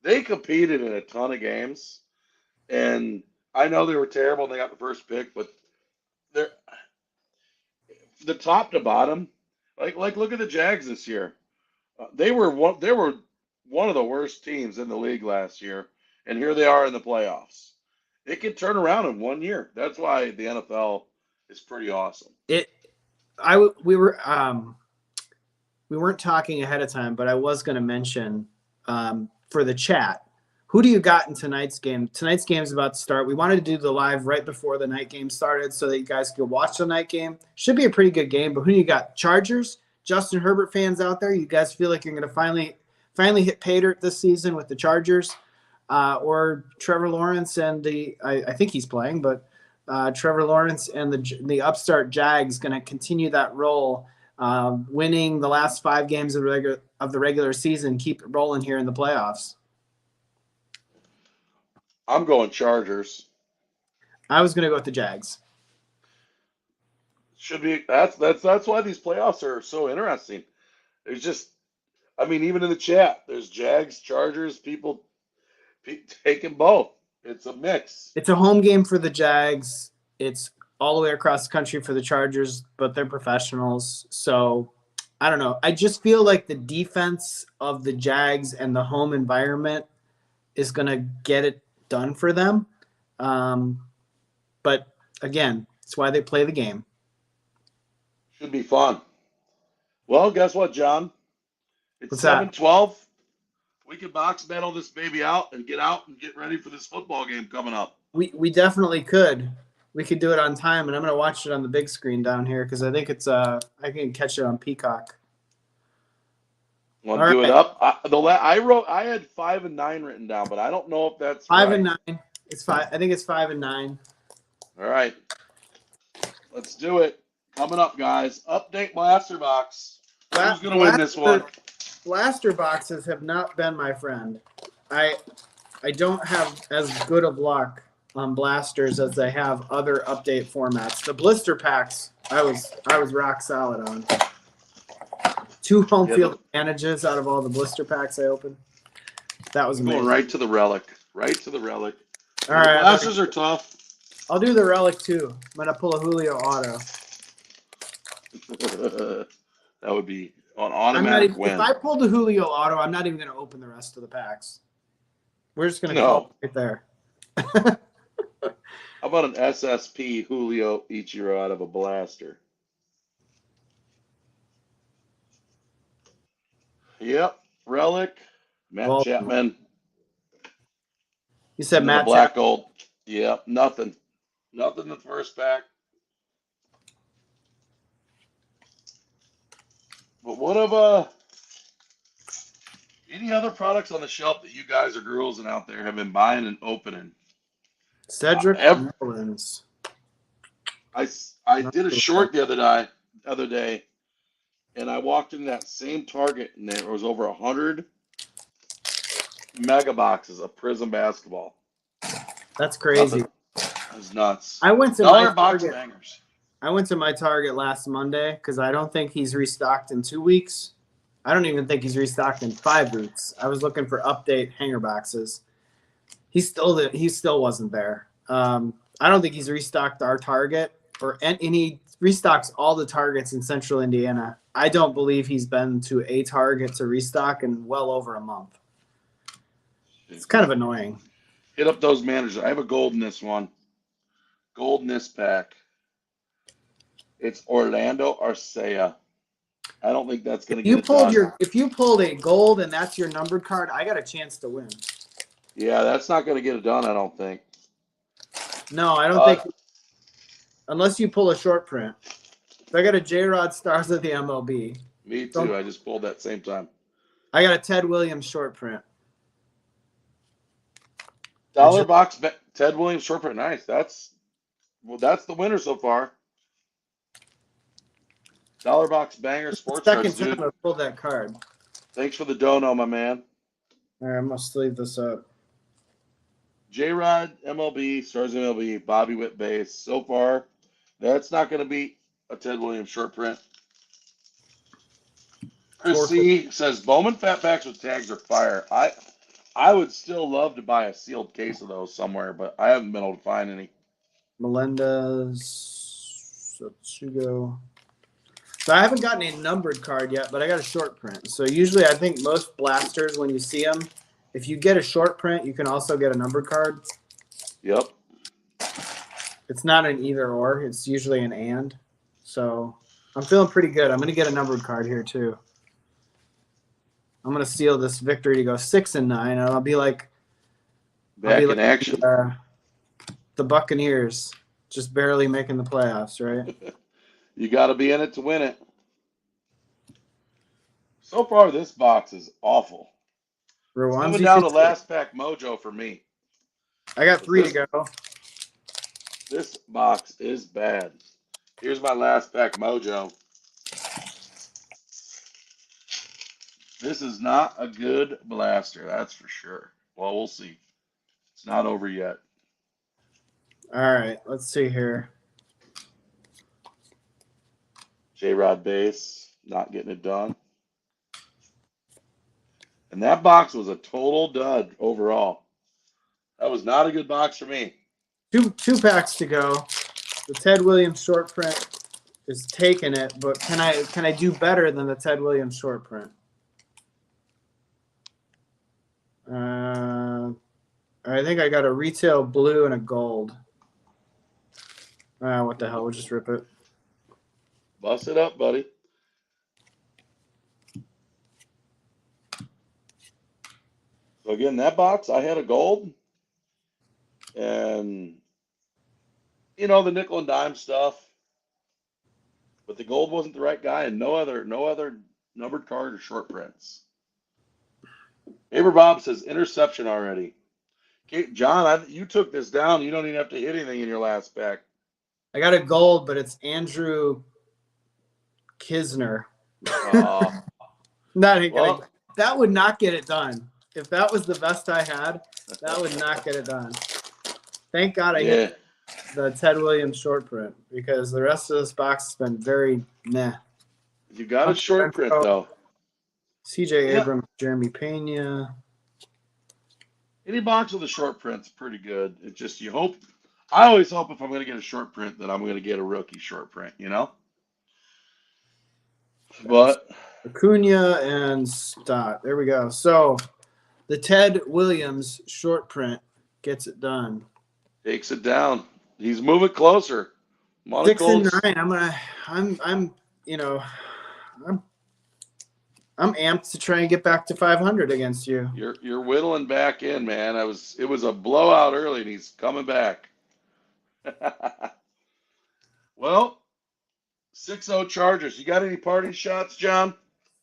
[SPEAKER 1] they competed in a ton of games. And I know they were terrible and they got the first pick, but they're the top to bottom. Like look at the Jags this year. They were one of the worst teams in the league last year, and here they are in the playoffs. It can turn around in 1 year. That's why the NFL is pretty awesome.
[SPEAKER 2] We weren't talking ahead of time, but I was going to mention for the chat, who do you got in tonight's game? Tonight's game is about to start. We wanted to do the live right before the night game started so that you guys could watch the night game. Should be a pretty good game, but who do you got? Chargers? Justin Herbert fans out there, you guys feel like you're going to finally hit pay dirt this season with the Chargers? Or Trevor Lawrence and I think he's playing, but Trevor Lawrence and the upstart Jags going to continue that role, winning the last 5 games of the regular season, keep it rolling here in the playoffs.
[SPEAKER 1] I'm going Chargers.
[SPEAKER 2] I was going to go with the Jags.
[SPEAKER 1] Should be that's why these playoffs are so interesting. There's just I mean even in the chat there's Jags, Chargers, people taking both. It's a mix.
[SPEAKER 2] It's a home game for the Jags. It's all the way across the country for the Chargers, but they're professionals. So I don't know. I just feel like the defense of the Jags and the home environment is going to get it done for them. But again, it's why they play the game.
[SPEAKER 1] Should be fun. Well, guess what, John? It's
[SPEAKER 2] What's that?
[SPEAKER 1] 7:12. We can box battle this baby out and get ready for this football game coming up.
[SPEAKER 2] We definitely could. We could do it on time, and I'm gonna watch it on the big screen down here because I think it's I can catch it on Peacock.
[SPEAKER 1] Want to do it up? I had 5 and 9 written down, but I don't know if that's
[SPEAKER 2] Five
[SPEAKER 1] right.
[SPEAKER 2] and 9. It's 5. I think it's 5 and 9.
[SPEAKER 1] All right, let's do it. Coming up, guys. Update Blaster Box. Who's gonna win this one?
[SPEAKER 2] Blaster boxes have not been my friend. I don't have as good of luck on blasters as I have other update formats. The blister packs, I was rock solid on. 2 home field advantages out of all the blister packs I opened. That was amazing.
[SPEAKER 1] Going right to the relic. Right to the relic.
[SPEAKER 2] All right,
[SPEAKER 1] Blasters are tough.
[SPEAKER 2] I'll do the relic too. I'm gonna pull a Julio auto.
[SPEAKER 1] That would be an automatic win.
[SPEAKER 2] If I pulled the Julio auto, I'm not even gonna open the rest of the packs. We're just gonna call it right there.
[SPEAKER 1] How about an SSP Julio Ichiro out of a blaster? Yep. Relic. Matt Chapman.
[SPEAKER 2] You said Matt
[SPEAKER 1] Black Gold. Yep. Nothing. Nothing in the first pack. But what of any other products on the shelf that you guys or girls and out there have been buying and opening?
[SPEAKER 2] Cedric Mullins.
[SPEAKER 1] I did a short the other day, and I walked in that same Target, and there was over 100 mega boxes of Prism basketball.
[SPEAKER 2] That's crazy.
[SPEAKER 1] That was nuts.
[SPEAKER 2] I went to
[SPEAKER 1] $1 box bangers.
[SPEAKER 2] I went to my Target last Monday because I don't think he's restocked in 2 weeks. I don't even think he's restocked in 5 weeks. I was looking for update hanger boxes. He still wasn't there. I don't think he's restocked our Target and he restocks all the Targets in Central Indiana. I don't believe he's been to a Target to restock in well over a month. It's kind of annoying.
[SPEAKER 1] Hit up those managers. I have a gold in this one. Gold in this pack. It's Orlando Arcea. I don't think that's going to get it done.
[SPEAKER 2] If you pulled a gold and that's your numbered card, I got a chance to win.
[SPEAKER 1] Yeah, that's not going to get it done, I don't think.
[SPEAKER 2] No, I don't think. Unless you pull a short print. I got a J-Rod Stars of the MLB.
[SPEAKER 1] Me too. I just pulled that same time.
[SPEAKER 2] I got a Ted Williams short print.
[SPEAKER 1] Dollar box Ted Williams short print. Nice. That's the winner so far. Dollar box banger sports cards, dude.
[SPEAKER 2] Second time I pulled that card.
[SPEAKER 1] Thanks for the dono, my man.
[SPEAKER 2] All right, I must leave this up.
[SPEAKER 1] J-Rod, MLB, Stars MLB, Bobby Witt base. So far, that's not going to be a Ted Williams short print. Chris C says Bowman fat packs with tags are fire. I would still love to buy a sealed case of those somewhere, but I haven't been able to find any.
[SPEAKER 2] Melendez, Satsugo. So I haven't gotten a numbered card yet, but I got a short print. So usually I think most blasters, when you see them, if you get a short print, you can also get a numbered card.
[SPEAKER 1] Yep.
[SPEAKER 2] It's not an either or. It's usually an and. So I'm feeling pretty good. I'm going to get a numbered card here too. I'm going to seal this victory to go 6 and 9, and I'll be like,
[SPEAKER 1] in action.
[SPEAKER 2] The Buccaneers just barely making the playoffs, right?
[SPEAKER 1] You got to be in it to win it. So far, this box is awful. Coming down to last pack mojo for me.
[SPEAKER 2] I got 3 to go.
[SPEAKER 1] This box is bad. Here's my last pack mojo. This is not a good blaster, that's for sure. Well, we'll see. It's not over yet.
[SPEAKER 2] All right, let's see here.
[SPEAKER 1] J-Rod base, not getting it done. And that box was a total dud overall. That was not a good box for me.
[SPEAKER 2] Two packs to go. The Ted Williams short print is taking it, but can I do better than the Ted Williams short print? I think I got a retail blue and a gold. What the hell? We'll just rip it.
[SPEAKER 1] Bust it up, buddy. So again, that box, I had a gold. And, you know, the nickel and dime stuff. But the gold wasn't the right guy, and no other numbered card or short prints. Neighbor Bob says interception already. Okay, John, you took this down. You don't even have to hit anything in your last pack.
[SPEAKER 2] I got a gold, but it's Andrew Kisner. Not even
[SPEAKER 1] well,
[SPEAKER 2] that would not get it done. If that was the best I had, that would not get it done. Thank God I hit the Ted Williams short print, because the rest of this box has been very meh.
[SPEAKER 1] You got a short print, though.
[SPEAKER 2] CJ Abrams, Jeremy Pena.
[SPEAKER 1] Any box with a short print's pretty good. It's just you hope. I always hope if I'm going to get a short print that I'm going to get a rookie short print, you know? But
[SPEAKER 2] Acuna and Stott. There we go. So the Ted Williams short print gets it done.
[SPEAKER 1] Takes it down. He's moving closer.
[SPEAKER 2] 6-9. I'm amped to try and get back to 500 against you.
[SPEAKER 1] You're whittling back in, man. It was a blowout early, and he's coming back. Well, 6-0 Chargers. You got any party shots, John?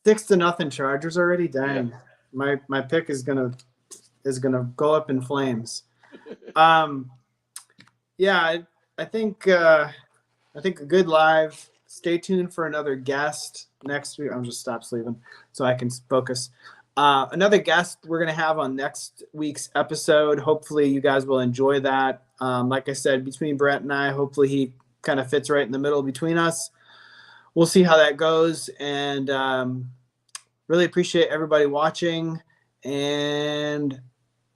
[SPEAKER 2] 6-0 Chargers already. Dang, yeah. My pick is gonna go up in flames. Yeah, I think a good live. Stay tuned for another guest next week. I'm just stop sleeping so I can focus. Another guest we're going to have on next week's episode. Hopefully you guys will enjoy that. Like I said, between Brett and I, hopefully he kind of fits right in the middle between us. We'll see how that goes. And really appreciate everybody watching. And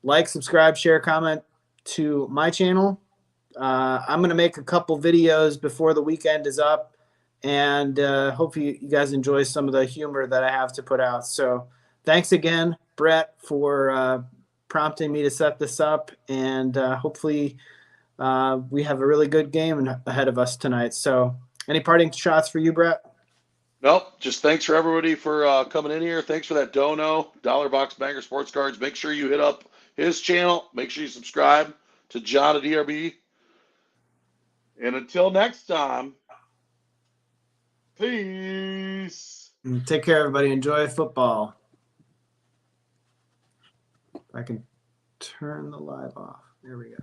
[SPEAKER 2] like, subscribe, share, comment to my channel. I'm going to make a couple videos before the weekend is up. And hopefully you guys enjoy some of the humor that I have to put out. So thanks again, Brett, for prompting me to set this up. And hopefully we have a really good game ahead of us tonight. So any parting shots for you, Brett?
[SPEAKER 1] Nope. Just thanks for everybody for coming in here. Thanks for that dono, Dollar Box Banger Sports Cards. Make sure you hit up his channel. Make sure you subscribe to John at DRB. And until next time, peace.
[SPEAKER 2] Take care, everybody. Enjoy football. If I can turn the live off. There we go.